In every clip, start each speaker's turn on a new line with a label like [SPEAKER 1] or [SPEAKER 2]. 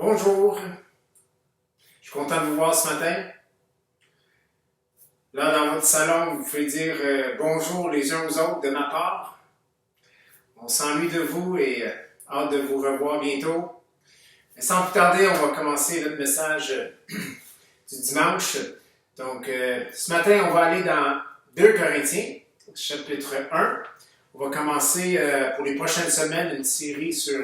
[SPEAKER 1] Bonjour, je suis content de vous voir ce matin. Là, dans votre salon, vous pouvez dire bonjour les uns aux autres de ma part. On s'ennuie de vous et hâte de vous revoir bientôt. Mais sans plus tarder, on va commencer notre message du dimanche. Donc, ce matin, on va aller dans 2 Corinthiens, chapitre 1. On va commencer pour les prochaines semaines une série sur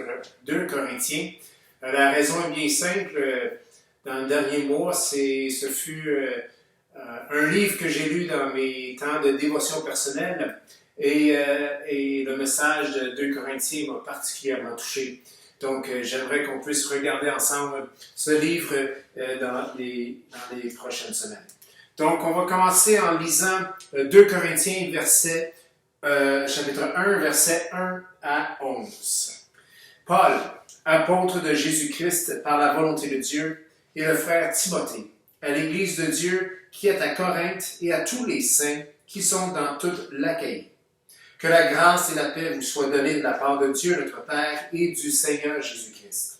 [SPEAKER 1] 2 Corinthiens. La raison est bien simple. Dans le dernier mois, ce fut un livre que j'ai lu dans mes temps de dévotion personnelle et le message de 2 Corinthiens m'a particulièrement touché. Donc, j'aimerais qu'on puisse regarder ensemble ce livre dans les prochaines semaines. Donc, on va commencer en lisant 2 Corinthiens, chapitre 1, versets 1 à 11. Paul, apôtre de Jésus-Christ par la volonté de Dieu, et le frère Timothée, à l'Église de Dieu qui est à Corinthe et à tous les saints qui sont dans toute l'Achaïe. Que la grâce et la paix vous soient données de la part de Dieu notre Père et du Seigneur Jésus-Christ.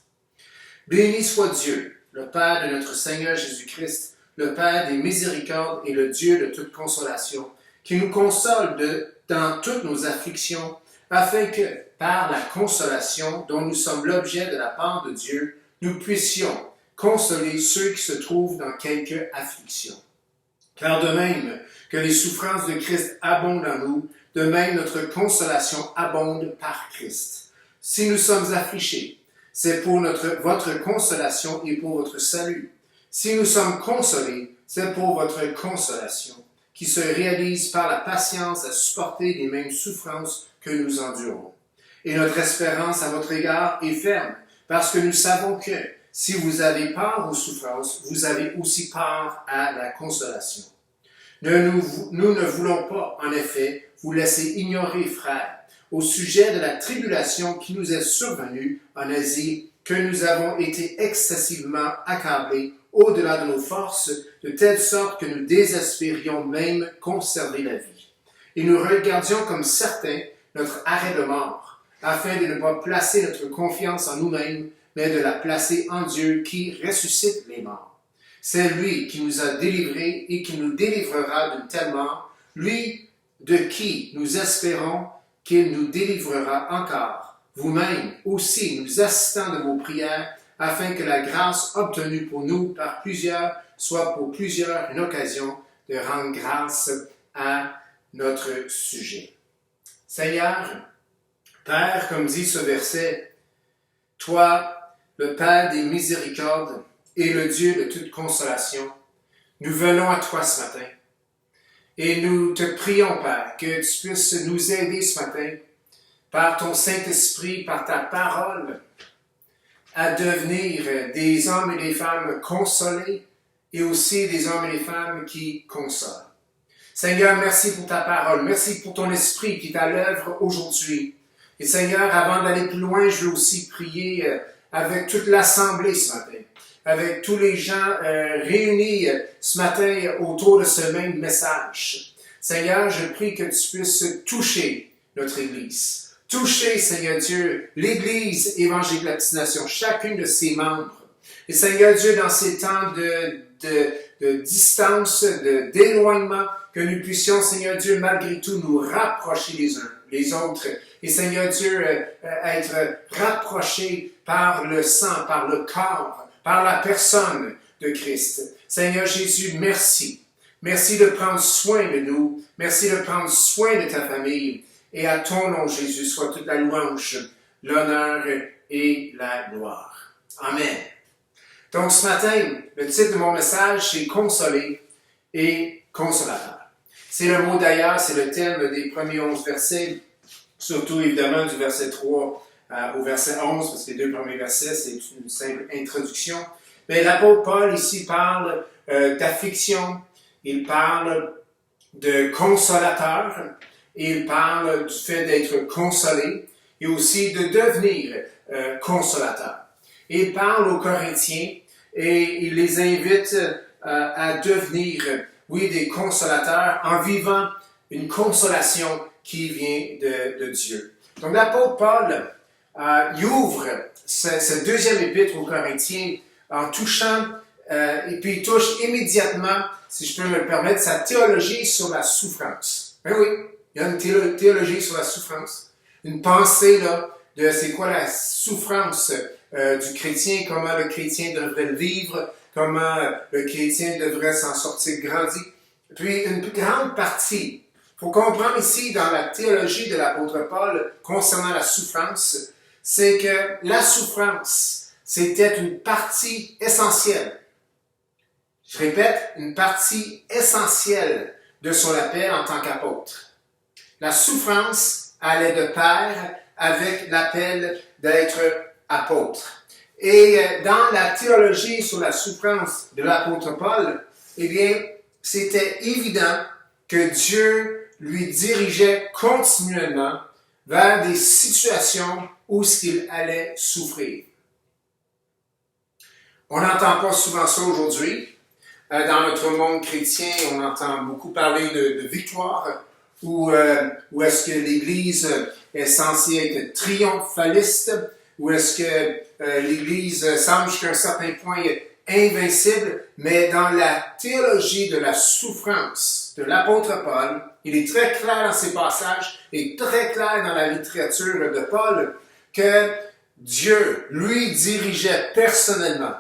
[SPEAKER 1] Béni soit Dieu, le Père de notre Seigneur Jésus-Christ, le Père des miséricordes et le Dieu de toute consolation, qui nous console dans toutes nos afflictions, afin que, par la consolation dont nous sommes l'objet de la part de Dieu, nous puissions consoler ceux qui se trouvent dans quelque affliction. Car de même que les souffrances de Christ abondent en nous, de même notre consolation abonde par Christ. Si nous sommes affligés, c'est pour votre consolation et pour votre salut. Si nous sommes consolés, c'est pour votre consolation, qui se réalise par la patience à supporter les mêmes souffrances que nous endurons. Et notre espérance à votre égard est ferme, parce que nous savons que, si vous avez part aux souffrances, vous avez aussi part à la consolation. Nous ne voulons pas, en effet, vous laisser ignorer, frères, au sujet de la tribulation qui nous est survenue en Asie, que nous avons été excessivement accablés au-delà de nos forces, de telle sorte que nous désespérions même conserver la vie. Et nous regardions comme certain notre arrêt de mort, afin de ne pas placer notre confiance en nous-mêmes, mais de la placer en Dieu qui ressuscite les morts. C'est lui qui nous a délivrés et qui nous délivrera d'une telle mort, lui de qui nous espérons qu'il nous délivrera encore, vous-même aussi nous assistant de vos prières, afin que la grâce obtenue pour nous par plusieurs soit pour plusieurs une occasion de rendre grâce à notre sujet. Seigneur, Père, comme dit ce verset, toi, le Père des miséricordes et le Dieu de toute consolation, nous venons à toi ce matin. Et nous te prions, Père, que tu puisses nous aider ce matin, par ton Saint-Esprit, par ta parole, à devenir des hommes et des femmes consolés et aussi des hommes et des femmes qui consolent. Seigneur, merci pour ta parole. Merci pour ton esprit qui est à l'œuvre aujourd'hui. Et Seigneur, avant d'aller plus loin, je veux aussi prier avec toute l'assemblée ce matin, avec tous les gens réunis ce matin autour de ce même message. Seigneur, je prie que tu puisses toucher notre Église. Toucher, Seigneur Dieu, l'Église évangélique de la Petite Nation, chacune de ses membres. Et Seigneur Dieu, dans ces temps de distance, d'éloignement, que nous puissions, Seigneur Dieu, malgré tout, nous rapprocher les uns les autres. Et Seigneur Dieu, être rapprochés par le sang, par le corps, par la personne de Christ. Seigneur Jésus, merci. Merci de prendre soin de nous. Merci de prendre soin de ta famille. Et à ton nom, Jésus, soit toute la louange, l'honneur et la gloire. Amen. Donc, ce matin, le titre de mon message, c'est « Consoler et consolateur ». C'est le mot d'ailleurs, c'est le thème des premiers 11 versets, surtout évidemment du verset 3 au verset 11, parce que les 2 premiers versets, c'est une simple introduction. Mais l'apôtre Paul ici parle d'affliction, il parle de consolateur, et il parle du fait d'être consolé et aussi de devenir consolateur. Et il parle aux Corinthiens et il les invite à devenir, oui, des consolateurs en vivant une consolation qui vient de Dieu. Donc l'apôtre Paul il ouvre ce deuxième épître aux Corinthiens en touchant, et puis il touche immédiatement, si je peux me le permettre, sa théologie sur la souffrance. Ben oui, il y a une théologie sur la souffrance, une pensée là, de c'est quoi la souffrance du chrétien, comment le chrétien devrait le vivre, comment le chrétien devrait s'en sortir grandi. Puis une grande partie, il faut comprendre ici dans la théologie de l'apôtre Paul concernant la souffrance, c'est que la souffrance, c'était une partie essentielle. Je répète, une partie essentielle de son appel en tant qu'apôtre. La souffrance allait de pair avec l'appel d'être apôtre. Et dans la théologie sur la souffrance de l'apôtre Paul, eh bien, c'était évident que Dieu lui dirigeait continuellement vers des situations où il allait souffrir. On n'entend pas souvent ça aujourd'hui. Dans notre monde chrétien, on entend beaucoup parler de victoire, où est-ce que l'Église est censée être triomphaliste, où est-ce que l'Église semble jusqu'à un certain point invincible, mais dans la théologie de la souffrance de l'apôtre Paul, il est très clair dans ses passages et très clair dans la littérature de Paul que Dieu lui dirigeait personnellement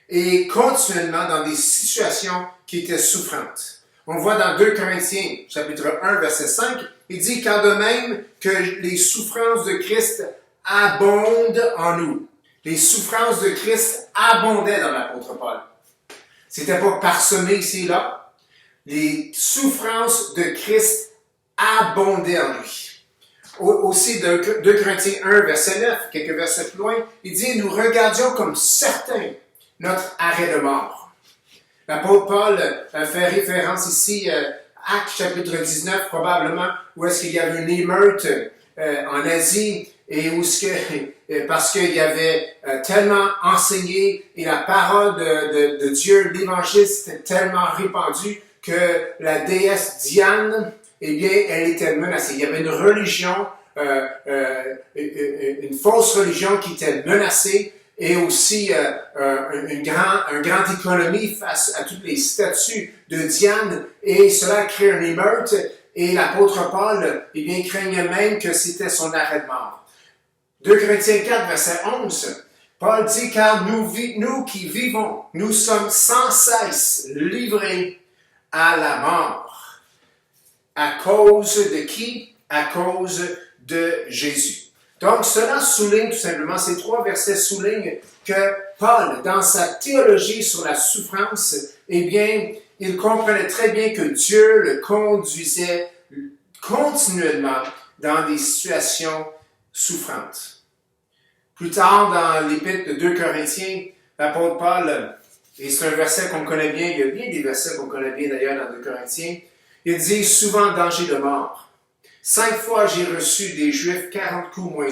[SPEAKER 1] et continuellement dans des situations qui étaient souffrantes. On le voit dans 2 Corinthiens, chapitre 1, verset 5, il dit « Car de même que les souffrances de Christ abondent en nous. » Les souffrances de Christ abondaient dans l'apôtre Paul. C'était pas parsemé ici et là. Les souffrances de Christ abondaient en lui. Aussi, 2 Corinthiens 1, verset 9, quelques versets plus loin, il dit « Nous regardions comme certains notre arrêt de mort. » L'apôtre Paul fait référence ici à Actes chapitre 19, probablement, où est-ce qu'il y avait une émeute en Asie, et où parce qu'il y avait tellement enseigné, et la parole de Dieu, l'évangile, s'était tellement répandu que la déesse Diane, eh bien, elle était menacée. Il y avait une religion, une fausse religion qui était menacée, et aussi une grande économie face à toutes les statues de Diane, et cela crée une émeute, et l'apôtre Paul, eh bien, craignait même que c'était son arrêt de mort. 2 Corinthiens 4, verset 11, Paul dit, « Car nous qui vivons, nous sommes sans cesse livrés à la mort. » À cause de qui? À cause de Jésus. Donc, cela souligne tout simplement, ces 3 versets soulignent que Paul, dans sa théologie sur la souffrance, eh bien, il comprenait très bien que Dieu le conduisait continuellement dans des situations souffrantes. Plus tard, dans l'épître de 2 Corinthiens, l'apôtre Paul, et c'est un verset qu'on connaît bien, il y a bien des versets qu'on connaît bien d'ailleurs dans 2 Corinthiens, il dit souvent danger de mort. 5 fois j'ai reçu des Juifs 40 coups moins 1.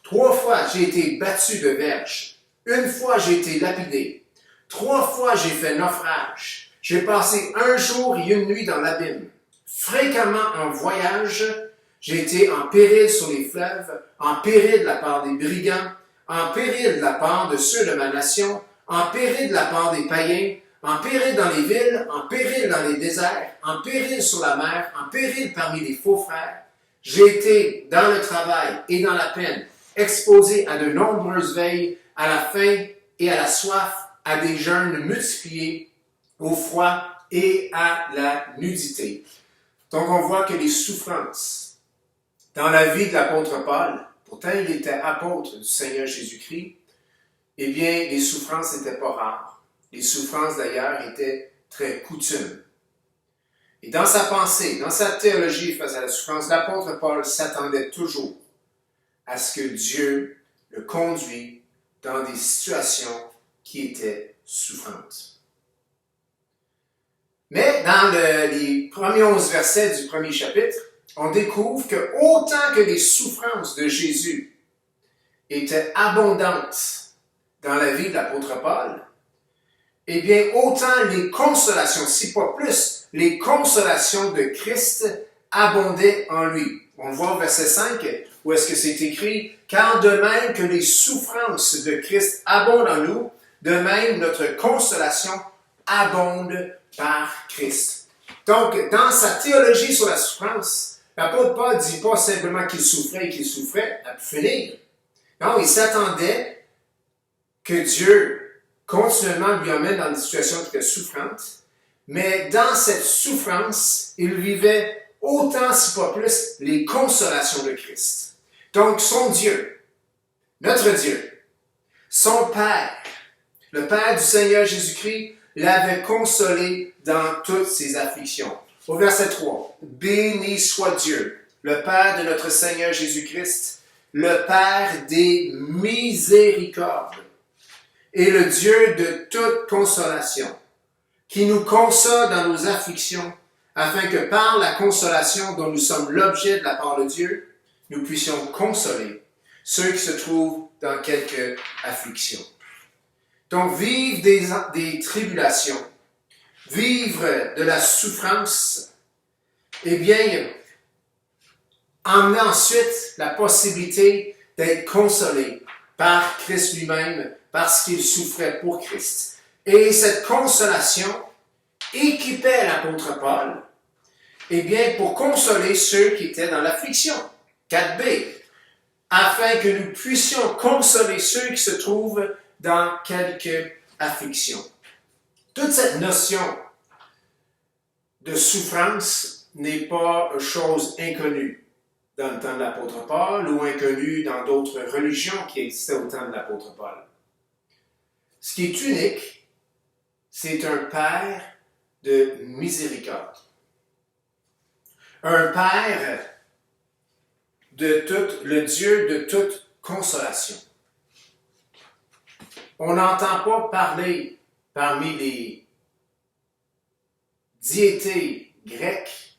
[SPEAKER 1] 3 fois j'ai été battu de verge. 1 fois j'ai été lapidé. 3 fois j'ai fait naufrage. J'ai passé 1 jour et 1 nuit dans l'abîme. Fréquemment en voyage, j'ai été en péril sur les fleuves, en péril de la part des brigands, en péril de la part de ceux de ma nation, en péril de la part des païens, en péril dans les villes, en péril dans les déserts, en péril sur la mer, en péril parmi les faux frères. J'ai été dans le travail et dans la peine, exposé à de nombreuses veilles, à la faim et à la soif, à des jeûnes multipliés, au froid et à la nudité. Donc on voit que les souffrances dans la vie de l'apôtre Paul, pourtant il était apôtre du Seigneur Jésus-Christ, eh bien les souffrances n'étaient pas rares. Les souffrances, d'ailleurs, étaient très coutumes. Et dans sa pensée, dans sa théologie face à la souffrance, l'apôtre Paul s'attendait toujours à ce que Dieu le conduise dans des situations qui étaient souffrantes. Mais dans les premiers 11 versets du premier chapitre, on découvre que autant que les souffrances de Jésus étaient abondantes dans la vie de l'apôtre Paul, eh bien, autant les consolations, si pas plus, les consolations de Christ abondaient en lui. On voit au verset 5, où est-ce que c'est écrit « Car de même que les souffrances de Christ abondent en nous, de même notre consolation abonde par Christ. » Donc, dans sa théologie sur la souffrance, l'apôtre Paul ne dit pas simplement qu'il souffrait, à pu finir. Non, il s'attendait que Dieu continuellement lui emmène dans des situations qui étaient souffrantes, mais dans cette souffrance, il vivait autant, si pas plus, les consolations de Christ. Donc, son Dieu, notre Dieu, son Père, le Père du Seigneur Jésus-Christ, l'avait consolé dans toutes ses afflictions. Au verset 3, « Béni soit Dieu, le Père de notre Seigneur Jésus-Christ, le Père des miséricordes et le Dieu de toute consolation, qui nous console dans nos afflictions, afin que par la consolation dont nous sommes l'objet de la part de Dieu, nous puissions consoler ceux qui se trouvent dans quelque affliction. » Donc, vivre des tribulations, vivre de la souffrance, eh bien, emmener ensuite la possibilité d'être consolé par Christ lui-même, parce qu'il souffrait pour Christ. Et cette consolation équipait l'apôtre Paul, eh bien, pour consoler ceux qui étaient dans l'affliction. 4b, afin que nous puissions consoler ceux qui se trouvent dans quelque affliction. Toute cette notion de souffrance n'est pas chose inconnue dans le temps de l'apôtre Paul ou inconnue dans d'autres religions qui existaient au temps de l'apôtre Paul. Ce qui est unique, c'est un Père de miséricorde. Un Père le Dieu de toute consolation. On n'entend pas parler parmi les diétés grecques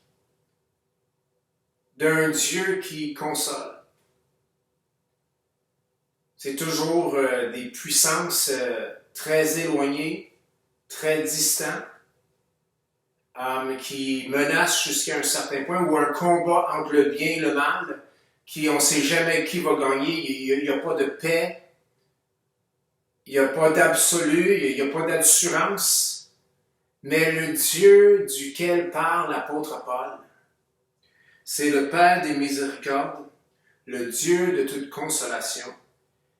[SPEAKER 1] d'un Dieu qui console. C'est toujours des puissances très éloignées, très distantes, qui menacent jusqu'à un certain point, ou un combat entre le bien et le mal, qui on ne sait jamais qui va gagner, il n'y a pas de paix, il n'y a pas d'absolu, il n'y a pas d'assurance, mais le Dieu duquel parle l'apôtre Paul, c'est le Père des miséricordes, le Dieu de toute consolation,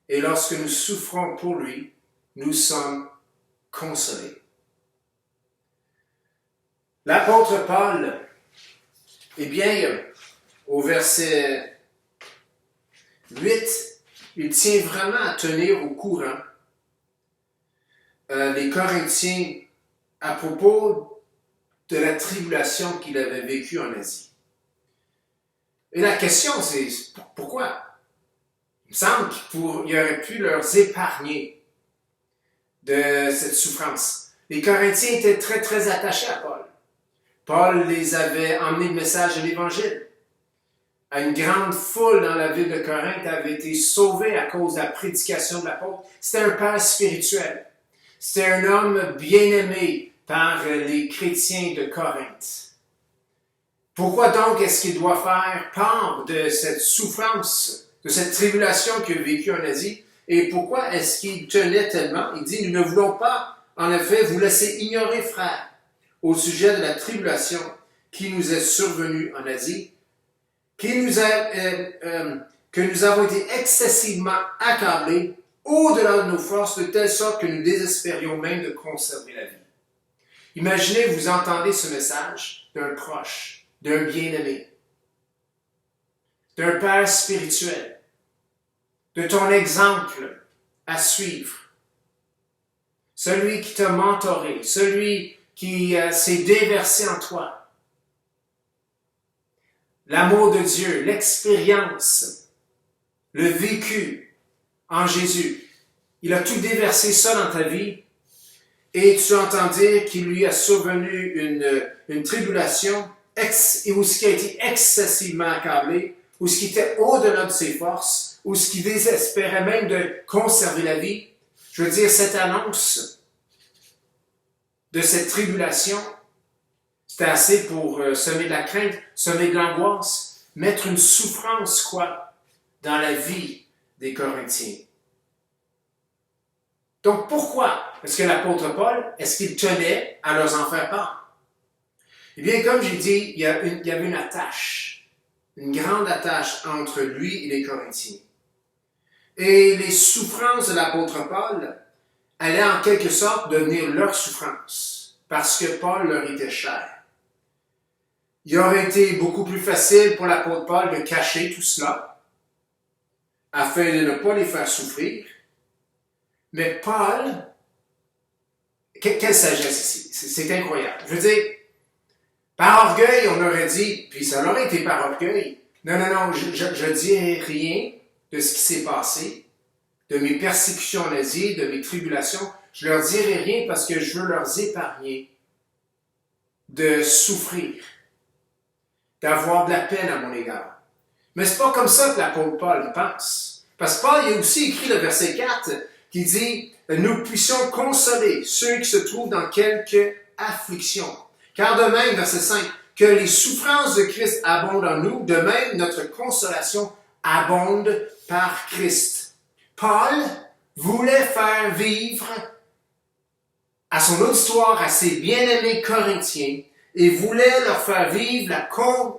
[SPEAKER 1] et lorsque nous souffrons pour lui, nous sommes consolés. L'apôtre Paul, eh bien, au verset 8, il tient vraiment à tenir au courant les Corinthiens à propos de la tribulation qu'il avait vécue en Asie. Et la question, c'est pourquoi? Il me semble qu'il aurait pu leur épargner de cette souffrance. Les Corinthiens étaient très, très attachés à Paul. Paul les avait emmenés le message de l'Évangile. Une grande foule dans la ville de Corinthe avait été sauvée à cause de la prédication de l'apôtre. C'était un père spirituel. C'était un homme bien-aimé par les chrétiens de Corinthe. Pourquoi donc est-ce qu'il doit faire part de cette souffrance, de cette tribulation qu'il a vécue en Asie? Et pourquoi est-ce qu'il tenait tellement? Il dit, nous ne voulons pas, en effet, vous laisser ignorer, frères, au sujet de la tribulation qui nous est survenue en Asie, que nous avons été excessivement accablés au-delà de nos forces, de telle sorte que nous désespérions même de conserver la vie. Imaginez, vous entendez ce message d'un proche, d'un bien-aimé, d'un père spirituel, de ton exemple à suivre, celui qui t'a mentoré, celui qui s'est déversé en toi. L'amour de Dieu, l'expérience, le vécu en Jésus. Il a tout déversé ça dans ta vie et tu entends dire qu'il lui a survenu une tribulation ou ce qui a été excessivement accablé, ou ce qui était au-delà de ses forces, ou ce qui désespérait même de conserver la vie. Je veux dire, cette annonce de cette tribulation, c'était assez pour semer de la crainte, semer de l'angoisse, mettre une souffrance, quoi, dans la vie des Corinthiens. Donc pourquoi est-ce que l'apôtre Paul, est-ce qu'il tenait à leur en faire part? Eh bien, comme j'ai dit, il y avait une attache, une grande attache entre lui et les Corinthiens. Et les souffrances de l'apôtre Paul allaient en quelque sorte devenir leur souffrance, parce que Paul leur était cher. Il aurait été beaucoup plus facile pour l'apôtre Paul de cacher tout cela, afin de ne pas les faire souffrir. Mais Paul, quelle sagesse ici, c'est incroyable. Je veux dire, par orgueil, on aurait dit, puis ça aurait été par orgueil, non, je dis rien de ce qui s'est passé, de mes persécutions en Asie, de mes tribulations, je leur dirai rien parce que je veux leur épargner de souffrir, d'avoir de la peine à mon égard. Mais c'est pas comme ça que l'apôtre Paul pense. Parce que Paul il a aussi écrit le verset 4 qui dit « Nous puissions consoler ceux qui se trouvent dans quelque affliction. » Car de même, verset 5, que les souffrances de Christ abondent en nous, de même notre consolation abonde par Christ. Paul voulait faire vivre à son auditoire, à ses bien-aimés Corinthiens, et voulait leur faire vivre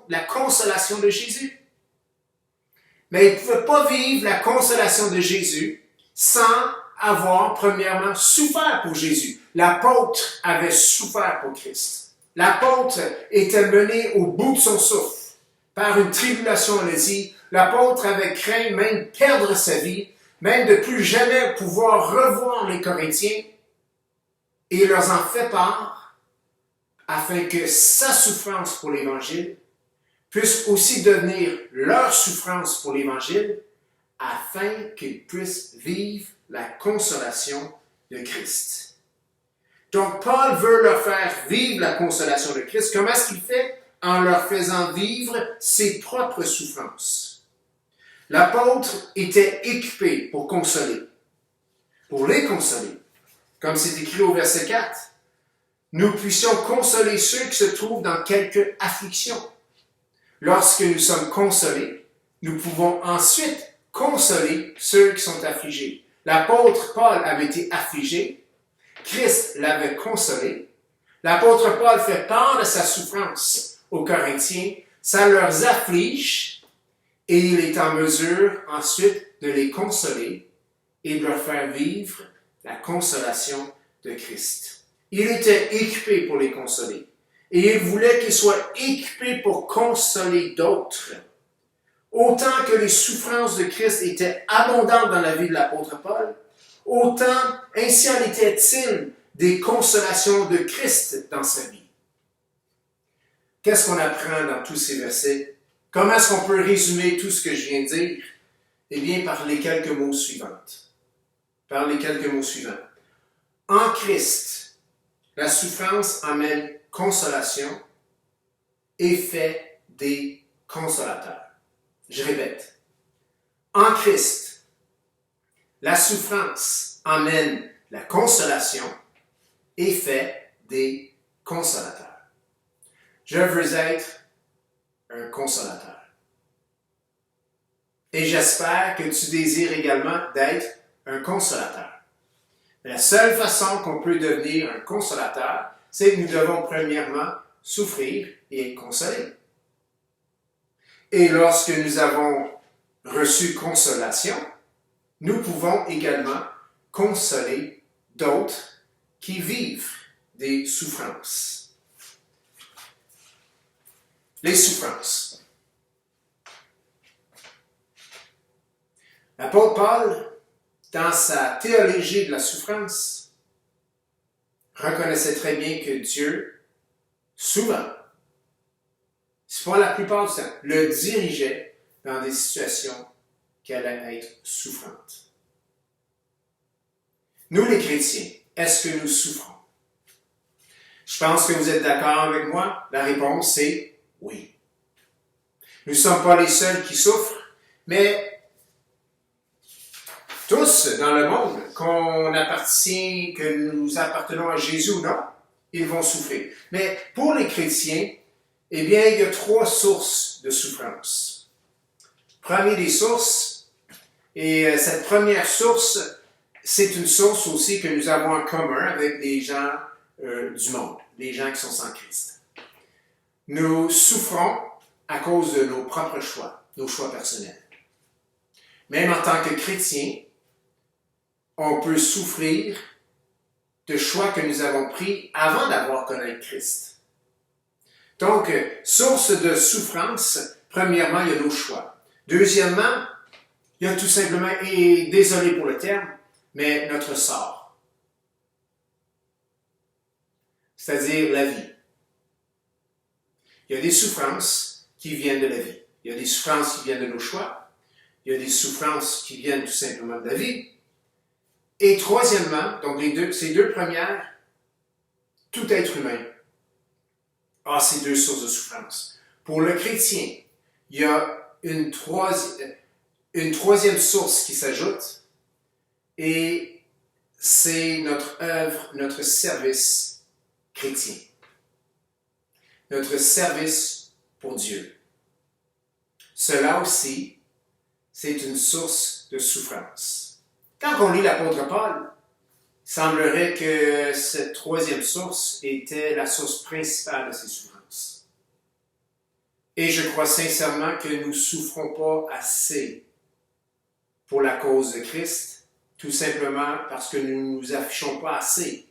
[SPEAKER 1] la consolation de Jésus. Mais il ne pouvait pas vivre la consolation de Jésus sans avoir, premièrement, souffert pour Jésus. L'apôtre avait souffert pour Christ. L'apôtre était mené au bout de son souffle par une tribulation en Asie. L'apôtre avait craint même perdre sa vie, même de plus jamais pouvoir revoir les Corinthiens, et il leur en fait part afin que sa souffrance pour l'Évangile puisse aussi devenir leur souffrance pour l'Évangile, afin qu'ils puissent vivre la consolation de Christ. Donc, Paul veut leur faire vivre la consolation de Christ. Comment est-ce qu'il fait? En leur faisant vivre ses propres souffrances. L'apôtre était équipé pour consoler, pour les consoler. Comme c'est écrit au verset 4, nous puissions consoler ceux qui se trouvent dans quelque affliction. Lorsque nous sommes consolés, nous pouvons ensuite consoler ceux qui sont affligés. L'apôtre Paul avait été affligé, Christ l'avait consolé. L'apôtre Paul fait part de sa souffrance aux Corinthiens, ça leur afflige et il est en mesure ensuite de les consoler et de leur faire vivre la consolation de Christ. Il était équipé pour les consoler et il voulait qu'ils soient équipés pour consoler d'autres. Autant que les souffrances de Christ étaient abondantes dans la vie de l'apôtre Paul, autant ainsi en était-il des consolations de Christ dans sa vie. Qu'est-ce qu'on apprend dans tous ces versets? Comment est-ce qu'on peut résumer tout ce que je viens de dire? Eh bien, par les quelques mots suivants. Par les quelques mots suivants. En Christ, la souffrance amène consolation, effet des consolateurs. Je répète. En Christ, la souffrance amène la consolation, effet des consolateurs. Je veux être un consolateur. Et j'espère que tu désires également d'être un consolateur. La seule façon qu'on peut devenir un consolateur, c'est que nous devons premièrement souffrir et être consolés. Et lorsque nous avons reçu consolation, nous pouvons également consoler d'autres qui vivent des souffrances. Les souffrances. L'apôtre Paul, dans sa théologie de la souffrance, reconnaissait très bien que Dieu, souvent, c'est pas la plupart du temps, le dirigeait dans des situations qui allaient être souffrantes. Nous, les chrétiens, est-ce que nous souffrons? Je pense que vous êtes d'accord avec moi. La réponse est oui. Nous ne sommes pas les seuls qui souffrent, mais tous dans le monde, que nous appartenons à Jésus ou non, ils vont souffrir. Mais pour les chrétiens, eh bien, il y a 3 sources de souffrance. Première des sources, Et cette première source, c'est une source aussi que nous avons en commun avec les gens du monde, les gens qui sont sans Christ. Nous souffrons à cause de nos propres choix, nos choix personnels. Même en tant que chrétien, on peut souffrir de choix que nous avons pris avant d'avoir connu Christ. Donc, source de souffrance, premièrement, il y a nos choix. Deuxièmement, il y a tout simplement, et désolé pour le terme, mais notre sort. C'est-à-dire la vie. Il y a des souffrances qui viennent de la vie. Il y a des souffrances qui viennent de nos choix. Il y a des souffrances qui viennent tout simplement de la vie. Et troisièmement, donc ces deux premières, tout être humain a ces deux sources de souffrance. Pour le chrétien, il y a une troisième source qui s'ajoute, et c'est notre œuvre, notre service chrétien. Notre service pour Dieu. Cela aussi, c'est une source de souffrance. Quand on lit l'apôtre Paul, il semblerait que cette troisième source était la source principale de ses souffrances. Et je crois sincèrement que nous ne souffrons pas assez pour la cause de Christ, tout simplement parce que nous ne nous affichons pas assez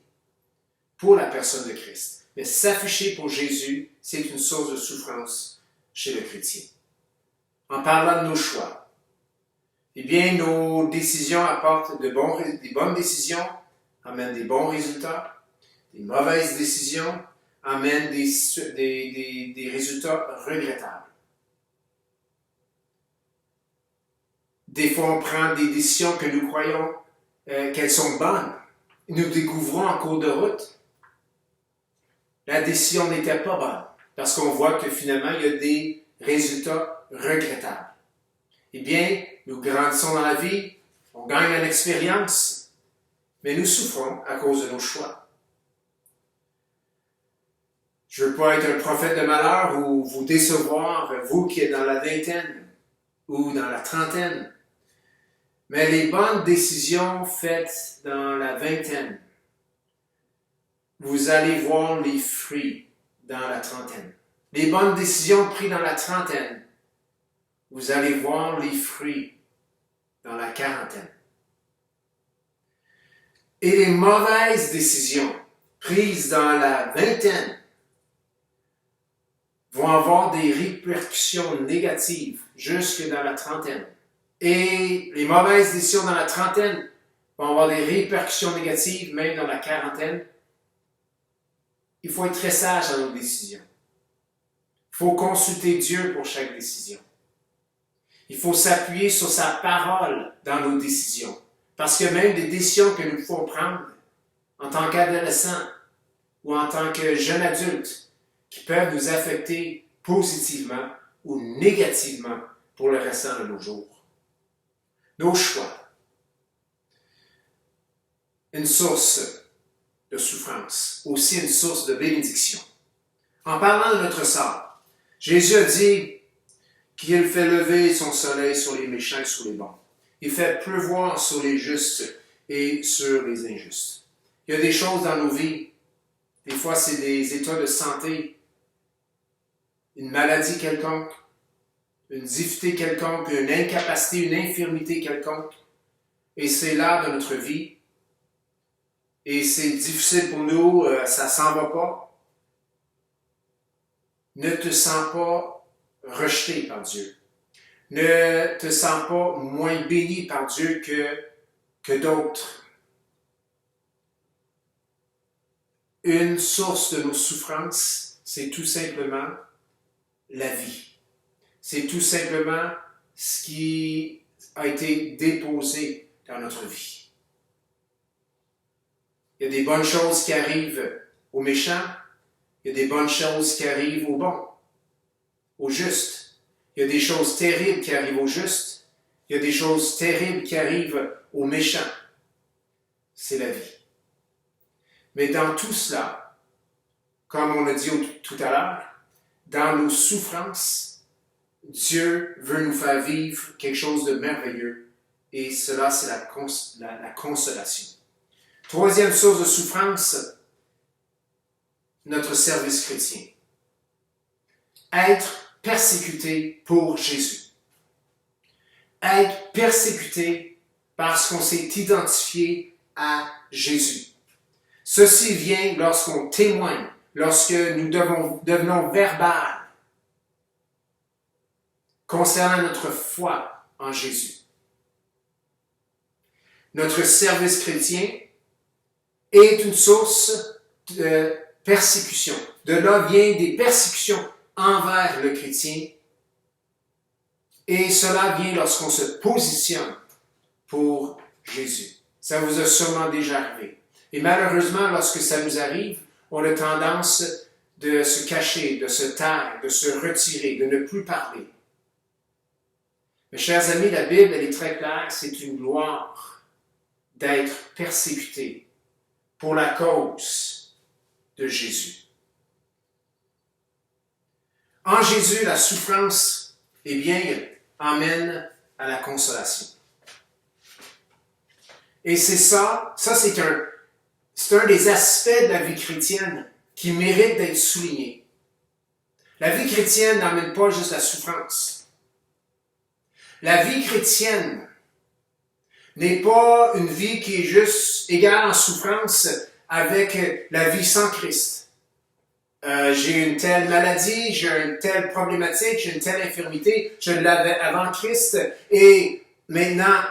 [SPEAKER 1] pour la personne de Christ. Mais s'afficher pour Jésus, c'est une source de souffrance chez le chrétien. En parlant de nos choix, eh bien, nos décisions apportent des bonnes décisions, amènent des bons résultats. Des mauvaises décisions amènent des résultats regrettables. Des fois, on prend des décisions que nous croyons qu'elles sont bonnes. Nous découvrons en cours de route, la décision n'était pas bonne, parce qu'on voit que finalement, il y a des résultats regrettables. Eh bien, nous grandissons dans la vie, on gagne en expérience, mais nous souffrons à cause de nos choix. Je ne veux pas être un prophète de malheur ou vous décevoir, vous qui êtes dans la vingtaine ou dans la trentaine, mais les bonnes décisions faites dans la vingtaine, vous allez voir les fruits dans la trentaine. Les bonnes décisions prises dans la trentaine, vous allez voir les fruits dans la quarantaine. Et les mauvaises décisions prises dans la vingtaine vont avoir des répercussions négatives jusque dans la trentaine. Et les mauvaises décisions dans la trentaine vont avoir des répercussions négatives même dans la quarantaine. Il faut être très sage dans nos décisions. Il faut consulter Dieu pour chaque décision. Il faut s'appuyer sur sa parole dans nos décisions. Parce que même des décisions que nous pouvons prendre en tant qu'adolescents ou en tant que jeunes adultes qui peuvent nous affecter positivement ou négativement pour le restant de nos jours. Nos choix. Une source de souffrance, aussi une source de bénédiction. En parlant de notre sort, Jésus a dit qu'il fait lever son soleil sur les méchants et sur les bons. Il fait pleuvoir sur les justes et sur les injustes. Il y a des choses dans nos vies, des fois c'est des états de santé, une maladie quelconque, une difficulté quelconque, une incapacité, une infirmité quelconque, et c'est là de notre vie. Et c'est difficile pour nous, ça s'en va pas. Ne te sens pas rejeté par Dieu. Ne te sens pas moins béni par Dieu que d'autres. Une source de nos souffrances, c'est tout simplement la vie. C'est tout simplement ce qui a été déposé dans notre vie. Il y a des bonnes choses qui arrivent aux méchants. Il y a des bonnes choses qui arrivent aux bons, aux justes. Il y a des choses terribles qui arrivent aux justes. Il y a des choses terribles qui arrivent aux méchants. C'est la vie. Mais dans tout cela, comme on l'a dit tout à l'heure, dans nos souffrances, Dieu veut nous faire vivre quelque chose de merveilleux et cela, c'est la consolation. Troisième source de souffrance, notre service chrétien. Être persécuté pour Jésus. Être persécuté parce qu'on s'est identifié à Jésus. Ceci vient lorsqu'on témoigne, lorsque nous devenons verbales concernant notre foi en Jésus. Notre service chrétien est une source de persécution. De là viennent des persécutions envers le chrétien. Et cela vient lorsqu'on se positionne pour Jésus. Ça vous a sûrement déjà arrivé. Et malheureusement, lorsque ça nous arrive, on a tendance de se cacher, de se taire, de se retirer, de ne plus parler. Mes chers amis, la Bible, elle est très claire, c'est une gloire d'être persécuté pour la cause de Jésus. En Jésus, la souffrance, eh bien, emmène à la consolation. Et c'est un des aspects de la vie chrétienne qui mérite d'être souligné. La vie chrétienne n'emmène pas juste la souffrance. La vie chrétienne n'est pas une vie qui est juste égale en souffrance avec la vie sans Christ. J'ai une telle maladie, j'ai une telle problématique, j'ai une telle infirmité, je l'avais avant Christ, et maintenant,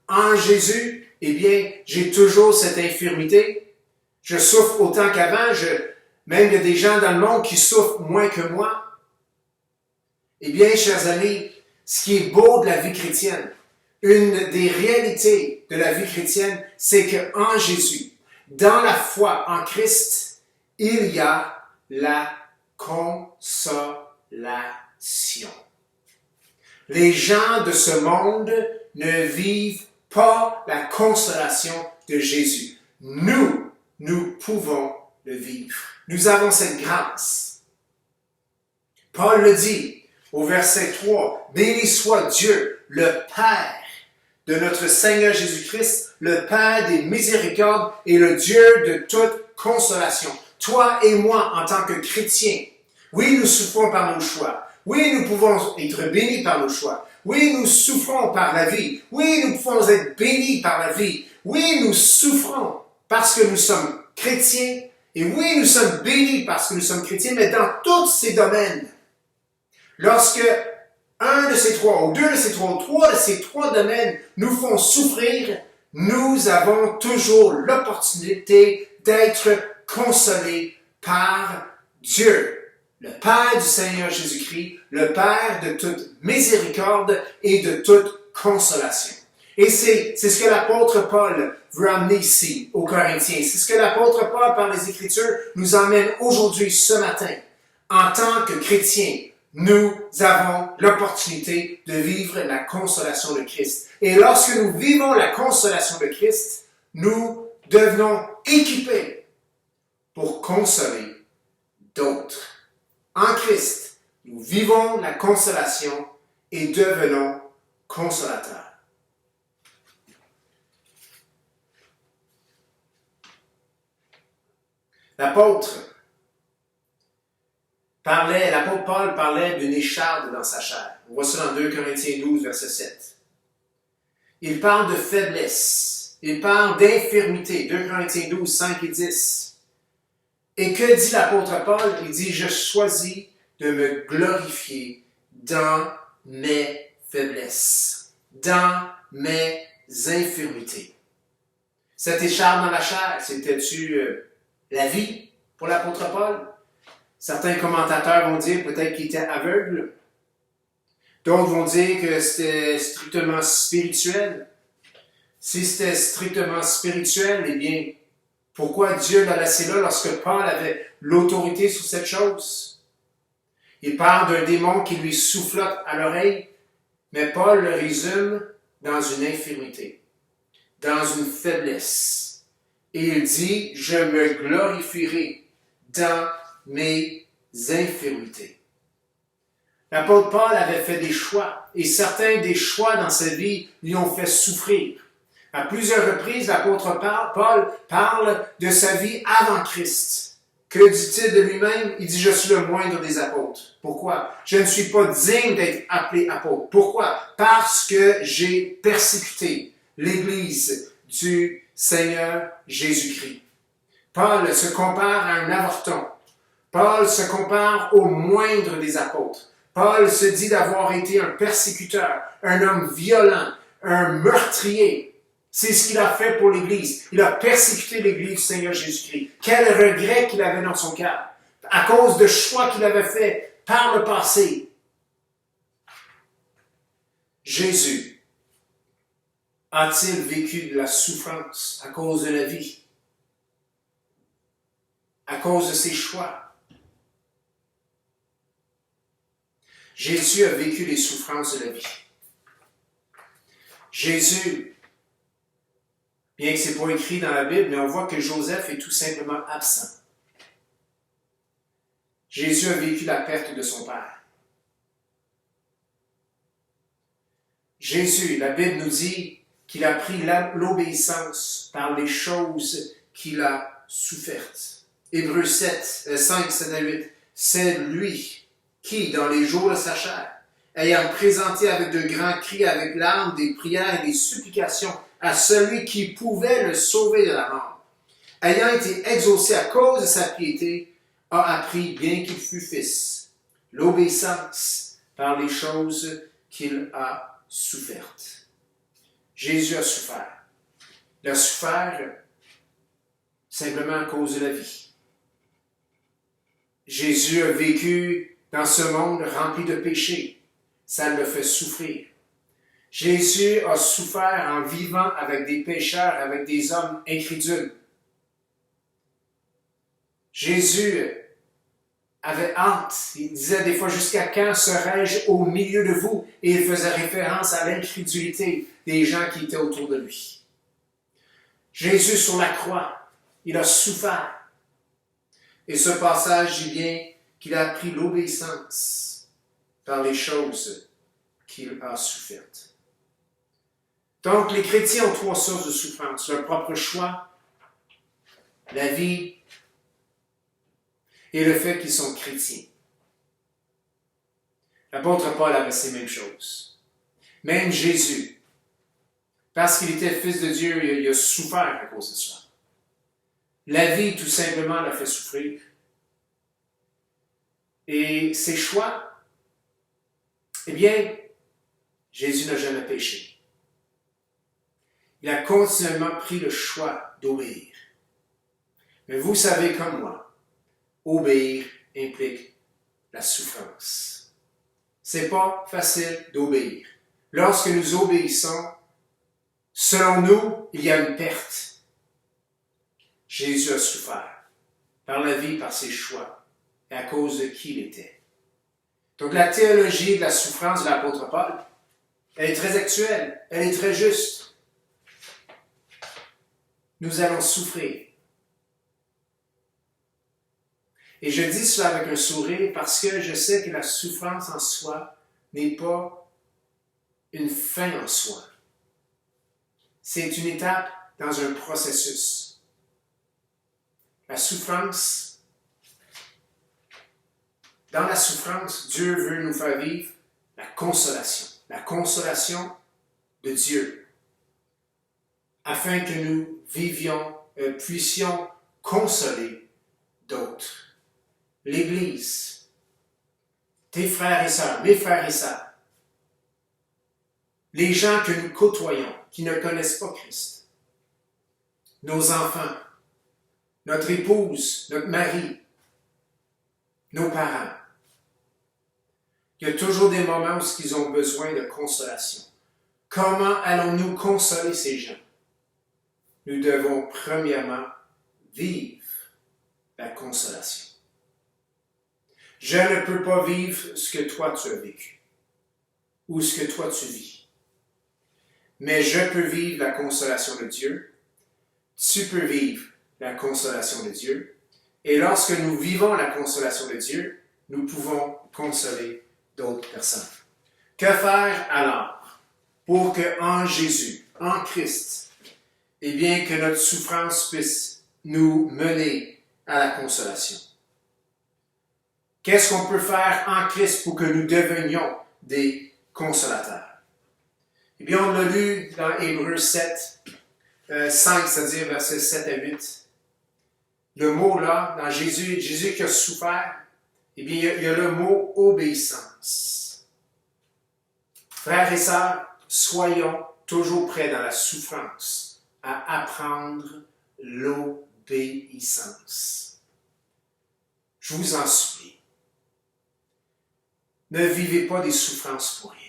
[SPEAKER 1] en Jésus, eh bien, j'ai toujours cette infirmité. Je souffre autant qu'avant, même il y a des gens dans le monde qui souffrent moins que moi. Eh bien, chers amis, ce qui est beau de la vie chrétienne, une des réalités de la vie chrétienne, c'est qu'en Jésus, dans la foi en Christ, il y a la consolation. Les gens de ce monde ne vivent pas la consolation de Jésus. Nous pouvons le vivre. Nous avons cette grâce. Paul le dit au verset 3, « Béni soit Dieu, le Père de notre Seigneur Jésus-Christ, le Père des miséricordes et le Dieu de toute consolation. » Toi et moi, en tant que chrétiens, oui, nous souffrons par nos choix. Oui, nous pouvons être bénis par nos choix. Oui, nous souffrons par la vie. Oui, nous pouvons être bénis par la vie. Oui, nous souffrons parce que nous sommes chrétiens. Et oui, nous sommes bénis parce que nous sommes chrétiens, mais dans tous ces domaines, lorsque un de ces trois, ou deux de ces trois, ou trois de ces trois domaines nous font souffrir, nous avons toujours l'opportunité d'être consolés par Dieu, le Père du Seigneur Jésus-Christ, le Père de toute miséricorde et de toute consolation. Et c'est ce que l'apôtre Paul veut amener ici aux Corinthiens. C'est ce que l'apôtre Paul, par les Écritures, nous emmène aujourd'hui, ce matin. En tant que chrétiens, nous avons l'opportunité de vivre la consolation de Christ. Et lorsque nous vivons la consolation de Christ, nous devenons équipés pour consoler d'autres. En Christ, nous vivons la consolation et devenons consolateurs. L'apôtre Paul parlait d'une écharde dans sa chair. On voit ça dans 2 Corinthiens 12, verset 7. Il parle de faiblesse. Il parle d'infirmité. 2 Corinthiens 12, 5 et 10. Et que dit l'apôtre Paul? Il dit, je choisis de me glorifier dans mes faiblesses, dans mes infirmités. Cette écharde dans la chair, c'était-tu la vie pour l'apôtre Paul? Certains commentateurs vont dire peut-être qu'il était aveugle. D'autres vont dire que c'était strictement spirituel. Si c'était strictement spirituel, eh bien, pourquoi Dieu l'a laissé là lorsque Paul avait l'autorité sur cette chose? Il parle d'un démon qui lui soufflote à l'oreille, mais Paul le résume dans une infirmité, dans une faiblesse. Et il dit, je me glorifierai dans mes infirmités. L'apôtre Paul avait fait des choix. et certains des choix dans sa vie lui ont fait souffrir. À plusieurs reprises, l'apôtre Paul parle de sa vie avant Christ. Que dit-il de lui-même? Il dit, je suis le moindre des apôtres. Pourquoi? Je ne suis pas digne d'être appelé apôtre. Pourquoi? Parce que j'ai persécuté l'Église du Seigneur Jésus-Christ. Paul se compare à un avorton. Paul se compare au moindre des apôtres. Paul se dit d'avoir été un persécuteur, un homme violent, un meurtrier. C'est ce qu'il a fait pour l'Église. Il a persécuté l'Église du Seigneur Jésus-Christ. Quel regret qu'il avait dans son cœur, à cause de choix qu'il avait fait par le passé. Jésus a-t-il vécu de la souffrance à cause de la vie? À cause de ses choix? Jésus a vécu les souffrances de la vie. Jésus, bien que ce n'est pas écrit dans la Bible, mais on voit que Joseph est tout simplement absent. Jésus a vécu la perte de son père. Jésus, la Bible nous dit qu'il a pris l'obéissance par les choses qu'il a souffertes. Hébreux 5, 7 à 8. C'est lui qui, dans les jours de sa chair, ayant présenté avec de grands cris, avec larmes, des prières et des supplications à celui qui pouvait le sauver de la mort, ayant été exaucé à cause de sa piété, a appris, bien qu'il fût fils, l'obéissance par les choses qu'il a souffertes. Jésus a souffert. Il a souffert simplement à cause de la vie. Jésus a vécu dans ce monde rempli de péchés. Ça le fait souffrir. Jésus a souffert en vivant avec des pécheurs, avec des hommes incrédules. Jésus avait hâte. Il disait des fois, jusqu'à quand serai-je au milieu de vous? Et il faisait référence à l'incrédulité des gens qui étaient autour de lui. Jésus sur la croix, il a souffert. Et ce passage dit bien qu'il a appris l'obéissance par les choses qu'il a souffertes. Donc, les chrétiens ont trois sources de souffrance. Leur propre choix, la vie et le fait qu'ils sont chrétiens. L'apôtre Paul avait ces mêmes choses. Même Jésus, parce qu'il était fils de Dieu, il a souffert à cause de cela. La vie, tout simplement, l'a fait souffrir. Et ses choix, eh bien, Jésus n'a jamais péché. Il a continuellement pris le choix d'obéir. Mais vous savez comme moi, obéir implique la souffrance. C'est pas facile d'obéir. Lorsque nous obéissons, selon nous, il y a une perte. Jésus a souffert par la vie, par ses choix, et à cause de qui il était. Donc la théologie de la souffrance de l'apôtre Paul, elle est très actuelle, elle est très juste. Nous allons souffrir. Et je dis cela avec un sourire parce que je sais que la souffrance en soi n'est pas une fin en soi. C'est une étape dans un processus. La souffrance, dans la souffrance, Dieu veut nous faire vivre la consolation de Dieu, afin que nous puissions consoler d'autres. L'Église, tes frères et sœurs, mes frères et sœurs, les gens que nous côtoyons, qui ne connaissent pas Christ, nos enfants, notre épouse, notre mari, nos parents. Il y a toujours des moments où ils ont besoin de consolation. Comment allons-nous consoler ces gens? Nous devons premièrement vivre la consolation. Je ne peux pas vivre ce que toi tu as vécu ou ce que toi tu vis. Mais je peux vivre la consolation de Dieu. Tu peux vivre la consolation de Dieu. Et lorsque nous vivons la consolation de Dieu, nous pouvons consoler d'autres personnes. Que faire alors pour que en Jésus, en Christ, eh bien que notre souffrance puisse nous mener à la consolation? Qu'est-ce qu'on peut faire en Christ pour que nous devenions des consolateurs? Eh bien, on l'a lu dans Hébreux 7, 5, c'est-à-dire versets 7 à 8. Le mot là, dans Jésus qui a souffert, eh bien, il y a le mot obéissance. Frères et sœurs, soyons toujours prêts dans la souffrance à apprendre l'obéissance. Je vous en supplie. Ne vivez pas des souffrances pour rien.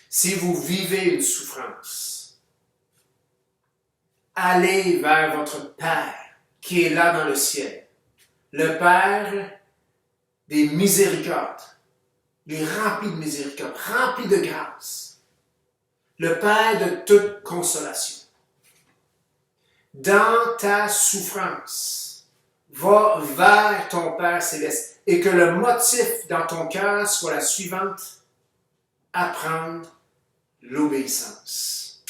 [SPEAKER 1] Si vous vivez une souffrance, allez vers votre Père qui est là dans le ciel, le Père des miséricordes, il est rempli de miséricorde, rempli de grâce, le Père de toute consolation. Dans ta souffrance, va vers ton Père céleste et que le motif dans ton cœur soit la suivante: apprendre l'obéissance.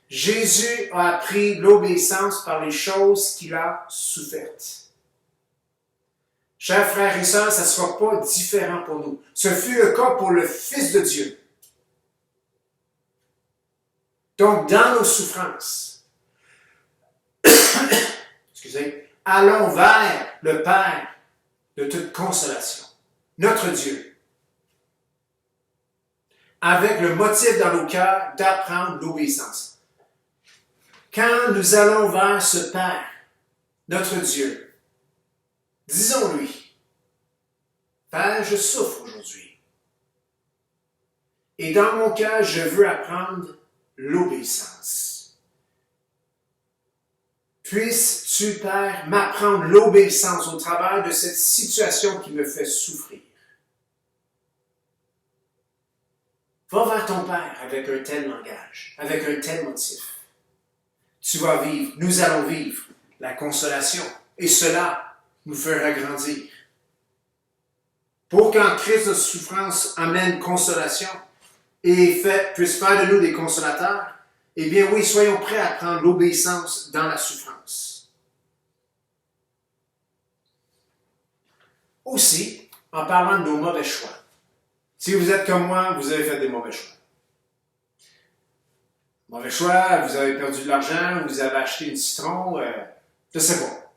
[SPEAKER 1] Jésus a appris l'obéissance par les choses qu'il a souffertes. Chers frères et sœurs, ça ne sera pas différent pour nous. Ce fut le cas pour le Fils de Dieu. Donc, dans nos souffrances, excusez, allons vers le Père de toute consolation, notre Dieu, avec le motif dans nos cœurs d'apprendre l'obéissance. Quand nous allons vers ce Père, notre Dieu, disons-lui: Père, je souffre aujourd'hui. Et dans mon cœur, je veux apprendre l'obéissance. Puisses-tu, Père, m'apprendre l'obéissance au travers de cette situation qui me fait souffrir. Va vers ton Père avec un tel langage, avec un tel motif. Tu vas vivre, nous allons vivre la consolation, et cela nous fera grandir. Pour qu'en Christ notre souffrance amène consolation et puisse faire de nous des consolateurs, eh bien oui, soyons prêts à prendre l'obéissance dans la souffrance. Aussi, en parlant de nos mauvais choix, si vous êtes comme moi, vous avez fait des mauvais choix. Mauvais choix, vous avez perdu de l'argent, vous avez acheté une citron, je ne sais pas.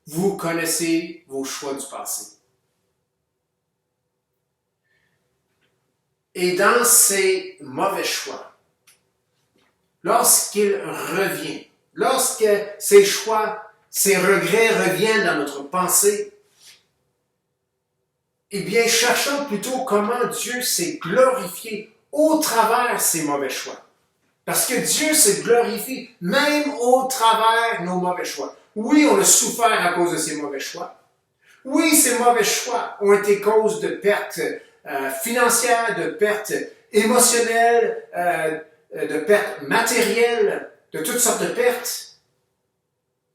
[SPEAKER 1] Vous connaissez vos choix du passé. Et dans ces mauvais choix, lorsqu'il revient, lorsque ces choix, ces regrets reviennent dans notre pensée, eh bien, cherchons plutôt comment Dieu s'est glorifié au travers ces mauvais choix. Parce que Dieu s'est glorifié même au travers de nos mauvais choix. Oui, on a souffert à cause de ces mauvais choix. Oui, ces mauvais choix ont été cause de pertes financières, de pertes émotionnelles, de pertes matérielles, de toutes sortes de pertes.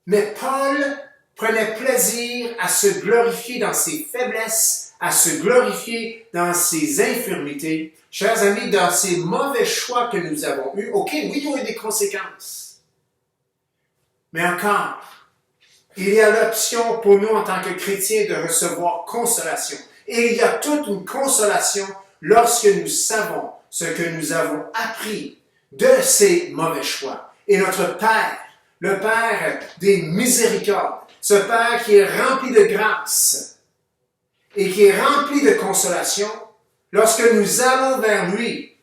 [SPEAKER 1] Mais Paul prenait plaisir à se glorifier dans ses faiblesses, à se glorifier dans ses infirmités. Chers amis, dans ces mauvais choix que nous avons eus, ok, oui, il y a eu des conséquences. Mais encore, il y a l'option pour nous en tant que chrétiens de recevoir consolation. Et il y a toute une consolation lorsque nous savons ce que nous avons appris de ces mauvais choix. Et notre Père, le Père des miséricordes, ce Père qui est rempli de grâce et qui est rempli de consolation, lorsque nous allons vers lui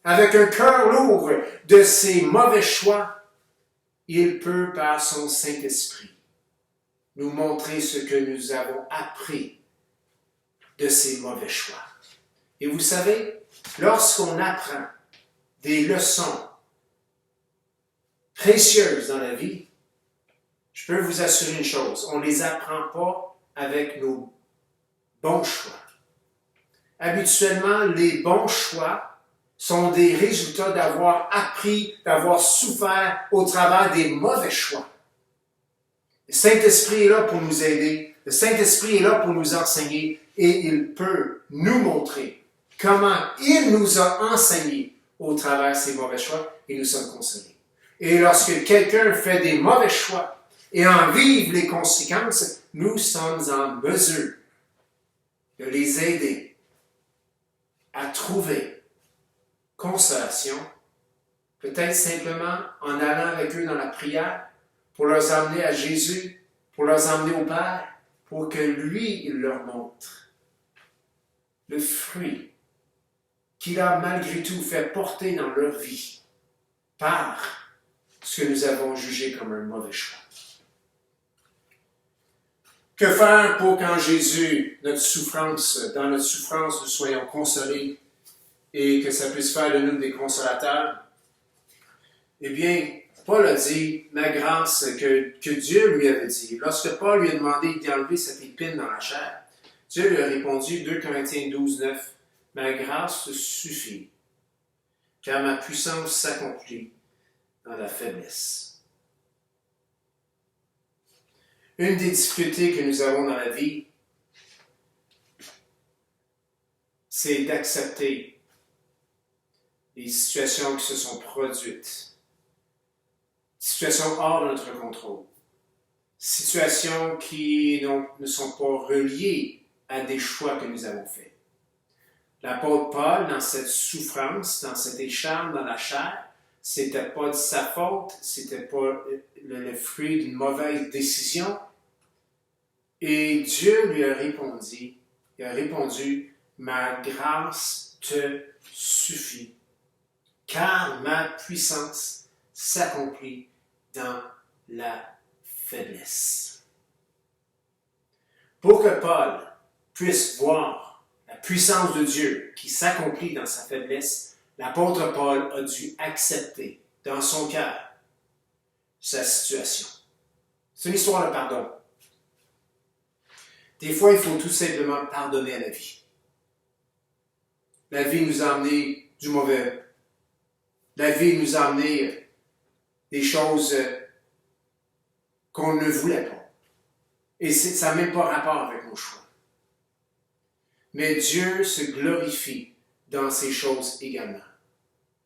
[SPEAKER 1] avec un cœur lourd de ces mauvais choix, il peut, par son Saint-Esprit, nous montrer ce que nous avons appris de ces mauvais choix. Et vous savez, lorsqu'on apprend des leçons précieuses dans la vie, je peux vous assurer une chose, on ne les apprend pas avec nos bons choix. Habituellement, les bons choix sont des résultats d'avoir appris, d'avoir souffert au travers des mauvais choix. Le Saint-Esprit est là pour nous aider. Le Saint-Esprit est là pour nous enseigner et il peut nous montrer comment il nous a enseigné au travers ses mauvais choix et nous sommes consolés. Et lorsque quelqu'un fait des mauvais choix et en vive les conséquences, nous sommes en mesure de les aider à trouver consolation, peut-être simplement en allant avec eux dans la prière, pour leur emmener à Jésus, pour leur emmener au Père, pour que lui, il leur montre le fruit qu'il a malgré tout fait porter dans leur vie par ce que nous avons jugé comme un mauvais choix. Que faire pour qu'en Jésus, dans notre souffrance, nous soyons consolés et que ça puisse faire de nous des consolateurs? Eh bien, Paul a dit ma grâce que Dieu lui avait dit. Lorsque Paul lui a demandé d'enlever cette épine dans la chair, Dieu lui a répondu, 2 Corinthiens 12, 9, ma grâce suffit, car ma puissance s'accomplit dans la faiblesse. Une des difficultés que nous avons dans la vie, c'est d'accepter les situations qui se sont produites. Situations hors de notre contrôle. Situations qui ne sont pas reliées à des choix que nous avons faits. L'apôtre Paul, dans cette souffrance, dans cet écharpe dans la chair, c'était pas de sa faute, c'était pas le fruit d'une mauvaise décision. Et Dieu lui a répondu, ma grâce te suffit, car ma puissance s'accomplit dans la faiblesse. Pour que Paul puisse voir la puissance de Dieu qui s'accomplit dans sa faiblesse, l'apôtre Paul a dû accepter dans son cœur sa situation. C'est une histoire de pardon. Des fois, il faut tout simplement pardonner à la vie. La vie nous a amené du mauvais. La vie nous a amené des choses qu'on ne voulait pas. Et ça n'a même pas rapport avec nos choix. Mais Dieu se glorifie dans ces choses également.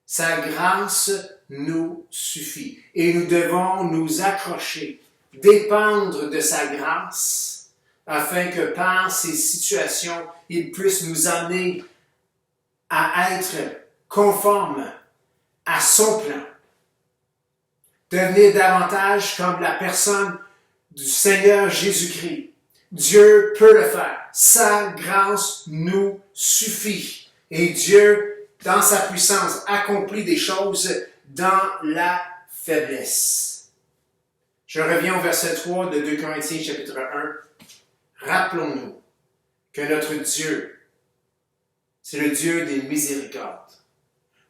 [SPEAKER 1] Sa grâce nous suffit. Et nous devons nous accrocher, dépendre de sa grâce, afin que par ces situations, il puisse nous amener à être conformes à son plan. Devenir davantage comme la personne du Seigneur Jésus-Christ. Dieu peut le faire. Sa grâce nous suffit. Et Dieu, dans sa puissance, accomplit des choses dans la faiblesse. Je reviens au verset 3 de 2 Corinthiens chapitre 1. Rappelons-nous que notre Dieu, c'est le Dieu des miséricordes,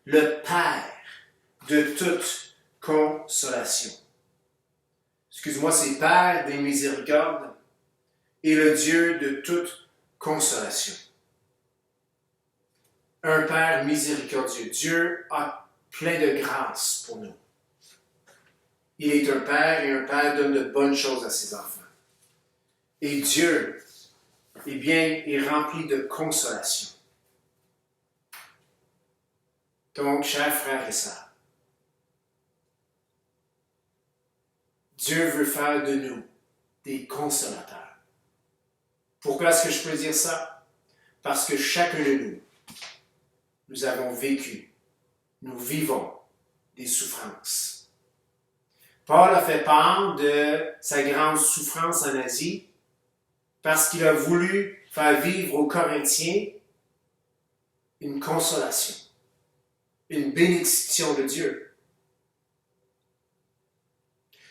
[SPEAKER 1] le Père de toute consolation. Excuse-moi, c'est Père des miséricordes et le Dieu de toute consolation. Un Père miséricordieux. Dieu a plein de grâce pour nous. Il est un Père et un Père donne de bonnes choses à ses enfants. Et Dieu, eh bien, est rempli de consolation. Donc, chers frères et sœurs, Dieu veut faire de nous des consolateurs. Pourquoi est-ce que je peux dire ça? Parce que chacun de nous avons vécu, nous vivons des souffrances. Paul a fait part de sa grande souffrance en Asie parce qu'il a voulu faire vivre aux Corinthiens une consolation, une bénédiction de Dieu.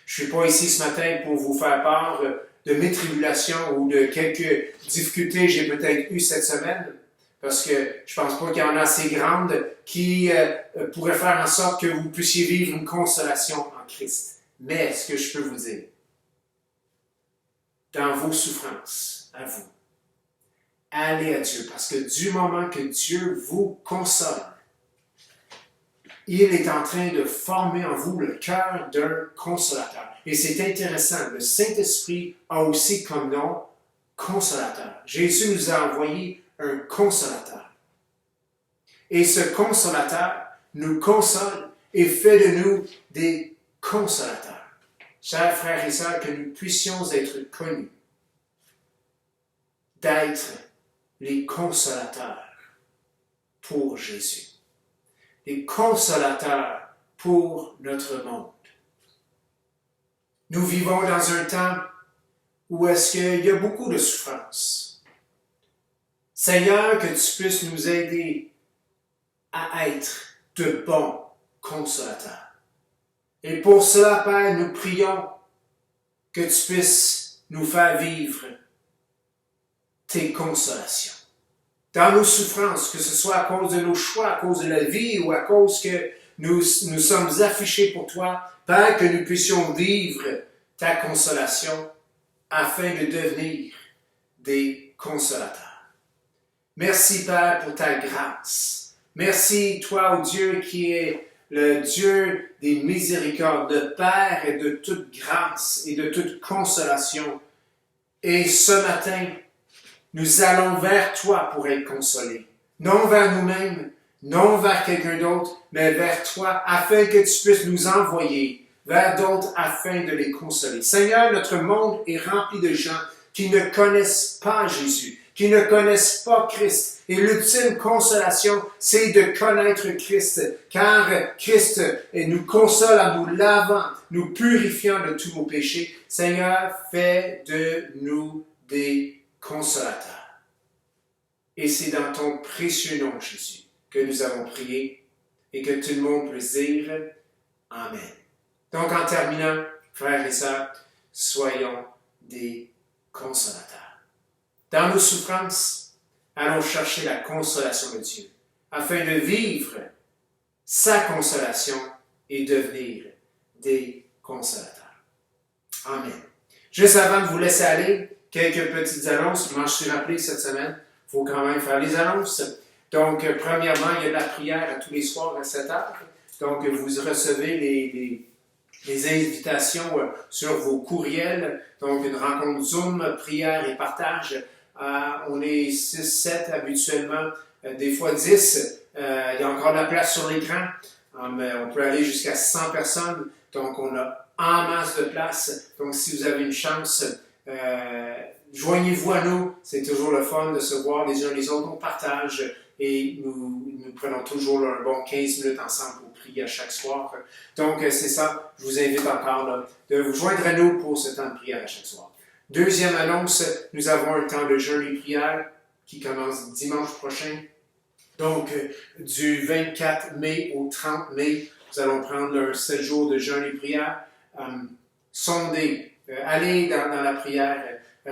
[SPEAKER 1] Je ne suis pas ici ce matin pour vous faire part de mes tribulations ou de quelques difficultés que j'ai peut-être eues cette semaine, parce que je ne pense pas qu'il y en a assez grandes qui pourraient faire en sorte que vous puissiez vivre une consolation en Christ. Mais ce que je peux vous dire, dans vos souffrances, à vous, allez à Dieu, parce que du moment que Dieu vous console, il est en train de former en vous le cœur d'un consolateur. Et c'est intéressant, le Saint-Esprit a aussi comme nom consolateur. Jésus nous a envoyé un consolateur. Et ce consolateur nous console et fait de nous des consolateurs. Chers frères et sœurs, que nous puissions être connus d'être les consolateurs pour Jésus, les consolateurs pour notre monde. Nous vivons dans un temps où est-ce qu'il y a beaucoup de souffrance. Seigneur, que tu puisses nous aider à être de bons consolateurs. Et pour cela, Père, nous prions que tu puisses nous faire vivre tes consolations. Dans nos souffrances, que ce soit à cause de nos choix, à cause de la vie ou à cause que nous sommes affichés pour toi, Père, que nous puissions vivre ta consolation afin de devenir des consolateurs. Merci, Père, pour ta grâce. Merci, toi, ô Dieu, qui est le Dieu des miséricordes, le Père et de toute grâce et de toute consolation. Et ce matin, nous allons vers toi pour être consolés. Non vers nous-mêmes, non vers quelqu'un d'autre, mais vers toi, afin que tu puisses nous envoyer vers d'autres afin de les consoler. Seigneur, notre monde est rempli de gens qui ne connaissent pas Jésus, qui ne connaissent pas Christ. Et l'ultime consolation, c'est de connaître Christ, car Christ nous console en nous lavant, nous purifiant de tous nos péchés. Seigneur, fais de nous des consolateurs. Et c'est dans ton précieux nom, Jésus, que nous avons prié et que tout le monde puisse dire Amen. Donc, en terminant, frères et sœurs, soyons des consolateurs. Dans nos souffrances, allons chercher la consolation de Dieu, afin de vivre sa consolation et devenir des consolateurs. Amen. Juste avant de vous laisser aller, quelques petites annonces. Je m'en suis rappelé cette semaine. Il faut quand même faire les annonces. Donc, premièrement, il y a de la prière à tous les soirs à 7 heures. Donc, vous recevez les invitations sur vos courriels. Donc, une rencontre Zoom, prière et partage. On est 6-7 habituellement, des fois 10. Il y a encore de la place sur l'écran. On peut aller jusqu'à 100 personnes. Donc, on a en masse de place. Donc, si vous avez une chance, joignez-vous à nous. C'est toujours le fun de se voir les uns les autres. On partage et nous prenons toujours un bon 15 minutes ensemble pour prier à chaque soir. Donc, c'est ça. Je vous invite encore de vous joindre à nous pour ce temps de prière à chaque soir. Deuxième annonce, nous avons un temps de jeûne et prière qui commence dimanche prochain. Donc, du 24 mai au 30 mai, nous allons prendre un 7 jours de jeûne et prière. Sondez, allez dans la prière,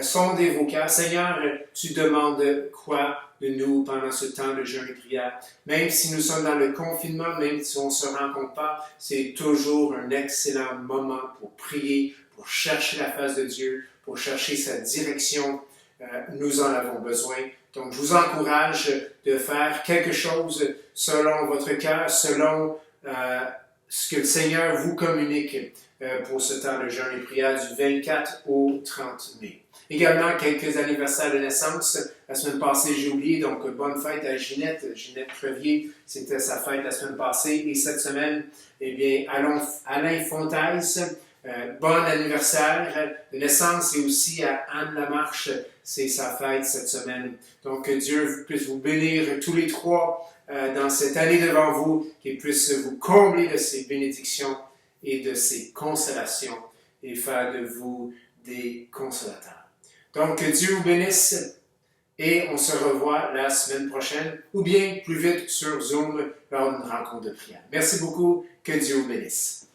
[SPEAKER 1] sondez vos cœurs. Seigneur, tu demandes quoi de nous pendant ce temps de jeûne et prière? Même si nous sommes dans le confinement, même si on ne se rencontre pas, c'est toujours un excellent moment pour prier, pour chercher la face de Dieu, pour chercher sa direction. Nous en avons besoin. Donc, je vous encourage de faire quelque chose selon votre cœur, selon ce que le Seigneur vous communique pour ce temps de jeûne et prière du 24 au 30 mai. Également, quelques anniversaires de naissance. La semaine passée, j'ai oublié, donc bonne fête à Ginette Crevier. C'était sa fête la semaine passée. Et cette semaine, eh bien, Alain Fontaise. Bon anniversaire de naissance et aussi à Anne Lamarche, c'est sa fête cette semaine. Donc que Dieu puisse vous bénir tous les trois dans cette année devant vous, qu'il puisse vous combler de ses bénédictions et de ses consolations et faire de vous des consolateurs. Donc que Dieu vous bénisse et on se revoit la semaine prochaine ou bien plus vite sur Zoom lors d'une rencontre de prière. Merci beaucoup, que Dieu vous bénisse.